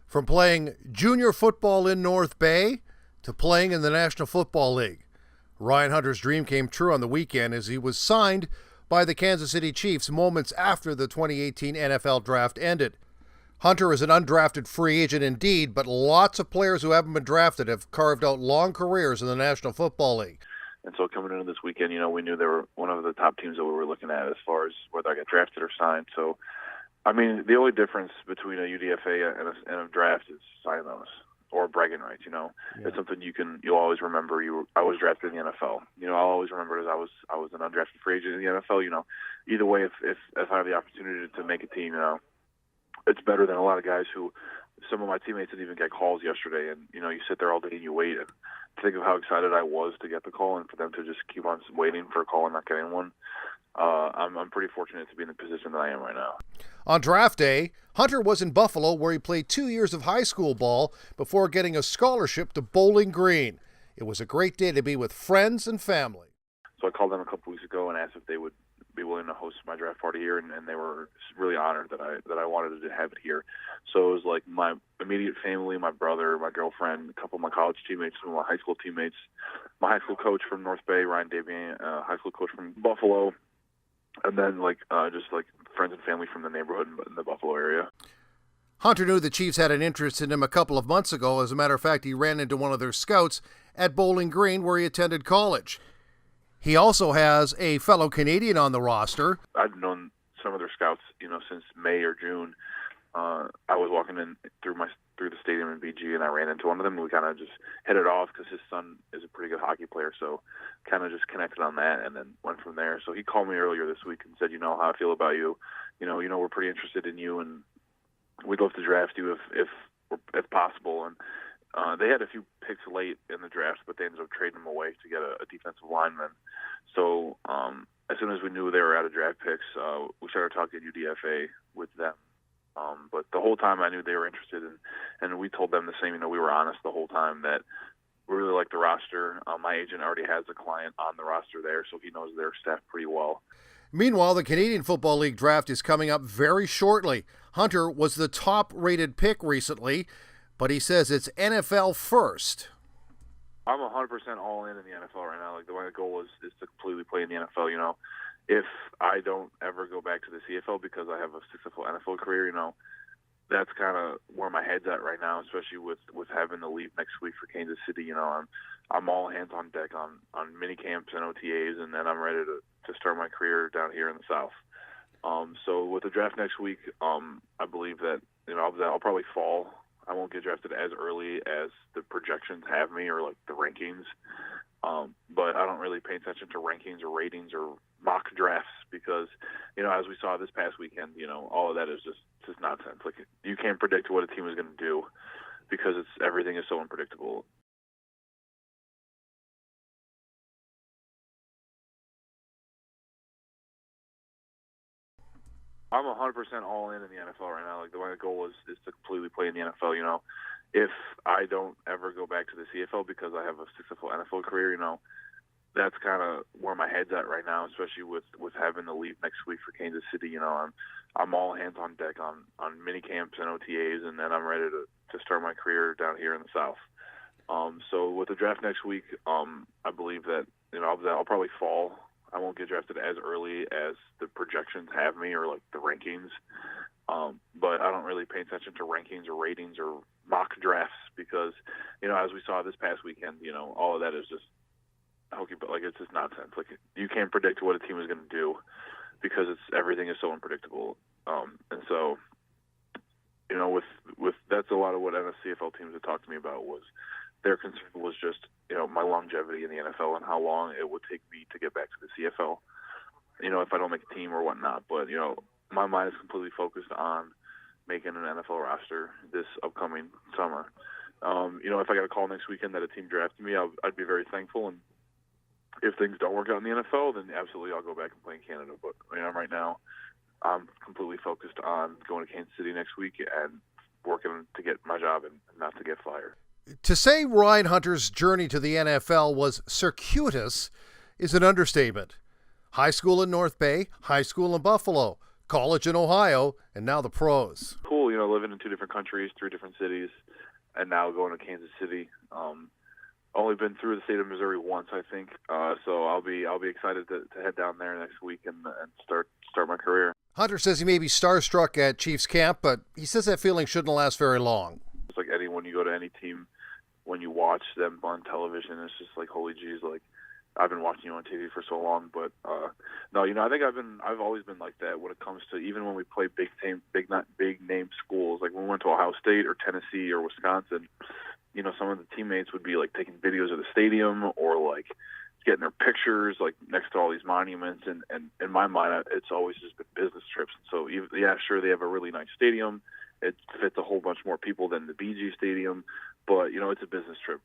From playing junior football in North Bay to playing in the National Football League, Ryan Hunter's dream came true on the weekend as he was signed by the Kansas City Chiefs moments after the 2018 NFL Draft ended. Hunter is an undrafted free agent indeed, but lots of players who haven't been drafted have carved out long careers in the National Football League. And so coming into this weekend, we knew they were one of the top teams that we were looking at as far as whether I got drafted or signed. So, the only difference between a UDFA and a draft is sign those or bragging rights. Yeah. It's something you'll always remember. I was drafted in the NFL. I'll always remember it as I was an undrafted free agent in the NFL. Either way, if I have the opportunity to make a team, it's better than a lot of guys who some of my teammates didn't even get calls yesterday. And, you sit there all day and you wait and think of how excited I was to get the call and for them to just keep on waiting for a call and not getting one. I'm pretty fortunate to be in the position that I am right now. On draft day, Hunter was in Buffalo where he played 2 years of high school ball before getting a scholarship to Bowling Green. It was a great day to be with friends and family. So I called them a couple weeks ago and asked if they would be willing to host my draft party here, and they were really honored that I wanted to have it here. So it was like my immediate family, my brother, my girlfriend, a couple of my college teammates, some of my high school teammates, my high school coach from North Bay, Ryan Davian, high school coach from Buffalo, and then just friends and family from the neighborhood in the Buffalo area. Hunter knew the Chiefs had an interest in him a couple of months ago. As a matter of fact, he ran into one of their scouts at Bowling Green where he attended college. He also has a fellow Canadian on the roster. I've known some of their scouts, since May or June. I was walking in through the stadium in BG, and I ran into one of them, and we kind of just hit it off because his son is a pretty good hockey player, so kind of just connected on that and then went from there. So he called me earlier this week and said, how I feel about you. We're pretty interested in you, and we'd love to draft you if possible. And they had a few picks late in the draft, but they ended up trading them away to get a defensive lineman. So as soon as we knew they were out of draft picks, we started talking UDFA with them. But the whole time I knew they were interested, and we told them the same. We were honest the whole time that we really like the roster. My agent already has a client on the roster there, so he knows their staff pretty well. Meanwhile, the Canadian Football League draft is coming up very shortly. Hunter was the top-rated pick recently, but he says it's NFL first. I'm 100% all in the NFL right now. My goal is to completely play in the NFL. If I don't ever go back to the CFL because I have a successful NFL career, that's kind of where my head's at right now, especially with having the leave next week for Kansas City. I'm all hands on deck on mini camps and OTAs, and then I'm ready to start my career down here in the South. So with the draft next week, I believe that I'll probably fall. I won't get drafted as early as the projections have me or the rankings. But I don't really pay attention to rankings or ratings or mock drafts because, as we saw this past weekend, all of that is just nonsense. You can't predict what a team is going to do because everything is so unpredictable. I'm 100% all in the NFL right now. My goal is to completely play in the NFL. If I don't ever go back to the CFL because I have a successful NFL career, that's kind of where my head's at right now, especially with having the leave next week for Kansas City. I'm all hands on deck on mini camps and OTAs, and then I'm ready to start my career down here in the South. So with the draft next week, I believe that I'll probably fall. I won't get drafted as early as the projections have me or the rankings. But I don't really pay attention to rankings or ratings or mock drafts because, as we saw this past weekend, all of that is just hokey, but it's just nonsense. You can't predict what a team is going to do because everything is so unpredictable. And so, with that's a lot of what NSCFL teams have talked to me about was their concern was just, my longevity in the NFL and how long it would take me to get back to the CFL, if I don't make a team or whatnot. But, my mind is completely focused on making an NFL roster this upcoming summer. If I got a call next weekend that a team drafted me, I'd be very thankful. And if things don't work out in the NFL, then absolutely I'll go back and play in Canada. But right now, I'm completely focused on going to Kansas City next week and working to get my job and not to get fired. To say Ryan Hunter's journey to the NFL was circuitous is an understatement. High school in North Bay, high school in Buffalo, college in Ohio, and now the pros. Cool, living in 2 different countries, 3 different cities, and now going to Kansas City. Only been through the state of Missouri once, I think. So I'll be excited to head down there next week and start my career. Hunter says he may be starstruck at Chiefs camp, but he says that feeling shouldn't last very long. It's like when you go to any team, when you watch them on television, it's just like, holy geez, like I've been watching you on TV for so long. But no, I think I've always been like that when it comes to, even when we play big name schools, like when we went to Ohio State or Tennessee or Wisconsin. Some of the teammates would be like taking videos of the stadium or like getting their pictures like next to all these monuments. And in my mind, it's always just been business trips. So yeah, sure, they have a really nice stadium. It fits a whole bunch more people than the BG Stadium, but it's a business trip.